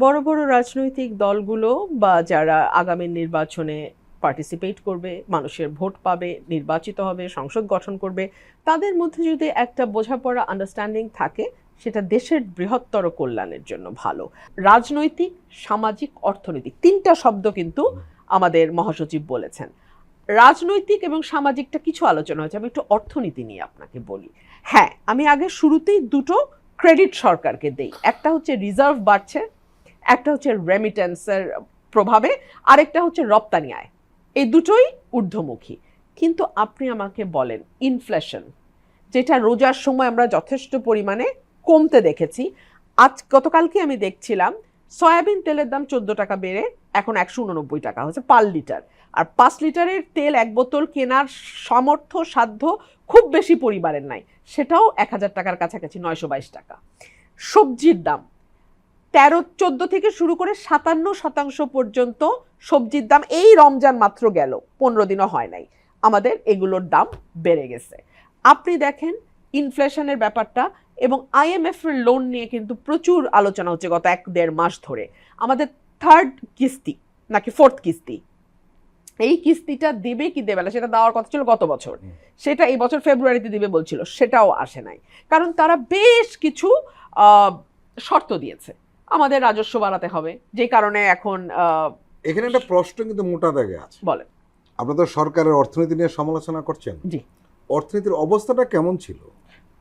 বড় বড় রাজনৈতিক দলগুলো বা যারা আগামী নির্বাচনে পার্টিসিপেট করবে, মানুষের ভোট পাবে, নির্বাচিত হবে, সংসদ গঠন করবে, তাদের মধ্যে যদি একটা বোঝাপড়া আন্ডারস্ট্যান্ডিং থাকে, সেটা দেশের বৃহত্তর কল্যাণের জন্য ভালো। রাজনৈতিক, সামাজিক, অর্থনৈতিক তিনটা শব্দ কিন্তু আমাদের মহাসচিব বলেছেন। রাজনৈতিক এবং সামাজিকটা কিছু আলোচনা হয়েছে, আমি একটু অর্থনীতি নিয়ে আপনাকে বলি। হ্যাঁ, আমি আগে শুরুতেই দুটো ক্রেডিট সরকারকে দেই। একটা হচ্ছে রিজার্ভ বাড়ছে, একটা হচ্ছে রেমিটেন্সের প্রভাবে, আরেকটা হচ্ছে রপ্তানি আয়। এই দুটোই ঊর্ধ্বমুখী। কিন্তু আপনি আমাকে বলেন, ইনফ্লেশন যেটা রোজার সময় আমরা যথেষ্ট পরিমাণে কমতে দেখেছি, গতকালকে আমি দেখছিলাম সয়াবিন তেলের দাম 14 টাকা বেড়ে এখন 189 টাকা হচ্ছে পার লিটার। আর 5 লিটারের তেল এক বোতল কেনার সাধ্য খুব বেশি পরিবারের নাই, সেটাও 1000 টাকার কাছাকাছি, 922 টাকা। সবজির দাম 13-14 থেকে শুরু করে 57% পর্যন্ত সবজির দাম এই রমজান মাত্র গেল, 15 দিনও হয় নাই, আমাদের এগুলোর দাম বেড়ে গেছে। আপনি দেখেন ইনফ্লেশনের ব্যাপারটা, এবং IMF এর লোন নিয়ে কিন্তু প্রচুর আলোচনা হচ্ছে গত 1-1.5 মাস ধরে। আমাদের 3rd কিস্তি নাকি 4th কিস্তি, এই কিস্তিটা দেবে কি দেবে না, সেটা দেওয়ার কথা ছিল গত বছর, সেটা এই বছর ফেব্রুয়ারিতে দিবে বলছিল, সেটাও আসে নাই। কারণ তারা বেশ কিছু শর্ত দিয়েছে, আমাদের রাজস্ব বাড়াতে হবে, যে কারণে এখন এখানে একটা প্রশ্ন কিন্তু মোটা দাগে আছে। বলেন, আপনারা তো সরকারের অর্থনীতি নিয়ে সমালোচনা করছেন। জি, অর্থনীতির অবস্থাটা কেমন ছিল?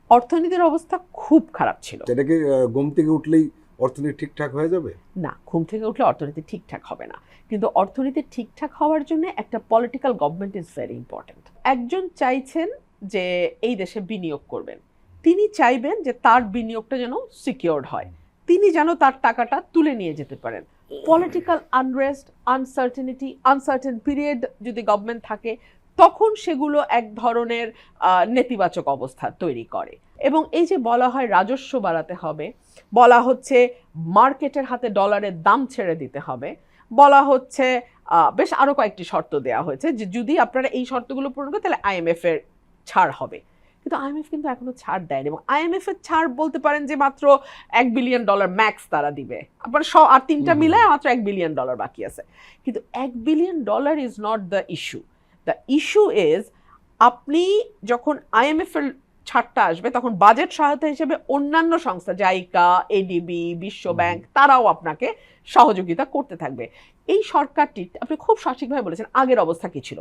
অর্থনীতির অবস্থা খুব খারাপ ছিল। এটা কি ঘুম থেকে উঠলেই অর্থনীতি ঠিকঠাক হয়ে যাবে? না, ঘুম থেকে উঠলে অর্থনীতি ঠিকঠাক হবে না, কিন্তু অর্থনীতি ঠিকঠাক হওয়ার জন্য একটা political government is very important. একজন চাইছেন যে এই দেশে বিনিয়োগ করবেন, তিনি চাইবেন যে তার বিনিয়োগটা যেন সিকিউরড হয়, তিনি যেন তার টাকাটা তুলে নিয়ে যেতে পারেন। পলিটিক্যাল আনরেস্ট, আনসার্টেন পিরিয়ড যদি গভর্নমেন্ট থাকে, তখন সেগুলো এক ধরনের নেতিবাচক অবস্থা তৈরি করে। এবং এই যে বলা হয় রাজস্ব বাড়াতে হবে, বলা হচ্ছে মার্কেটের হাতে ডলারের দাম ছেড়ে দিতে হবে, বলা হচ্ছে বেশ আরো কয়েকটি শর্ত দেওয়া হয়েছে যে যদি আপনারা এই শর্তগুলো পূরণ করেন তাহলে IMF এর ছাড় হবে। কিন্তু IMF কিন্তু এখনো ছাড় দেয়নি, এবং IMF এর ছাড় বলতে পারেন যে মাত্র $1 বিলিয়ন ম্যাক্স তারা দিবে, আপনার আর তিনটা মিলায় মাত্র $1 বিলিয়ন বাকি আছে। কিন্তু $1 billion is not the issue. The issue is, আপনি যখন IMF এর ছাড়টা আসবে, তখন বাজেট সহায়তা হিসেবে অন্যান্য সংস্থা, জাইকা, ADB, বিশ্ব ব্যাংক, তারাও আপনাকে সহযোগিতা করতে থাকবে। এই সরকারটি, আপনি খুব সঠিকভাবে বলেছেন, আগের অবস্থা কি ছিল?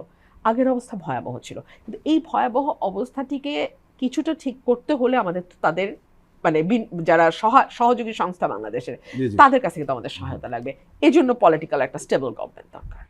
আগের অবস্থা ভয়াবহ ছিল, কিন্তু এই ভয়াবহ অবস্থাটিকে কিছুটা ঠিক করতে হলে আমাদের তো তাদের মানে যারা সহযোগী সংস্থা বাংলাদেশের, তাদের কাছে কিন্তু আমাদের সহায়তা লাগবে। এজন্য পলিটিক্যাল একটা স্টেবল গভর্নমেন্ট দরকার।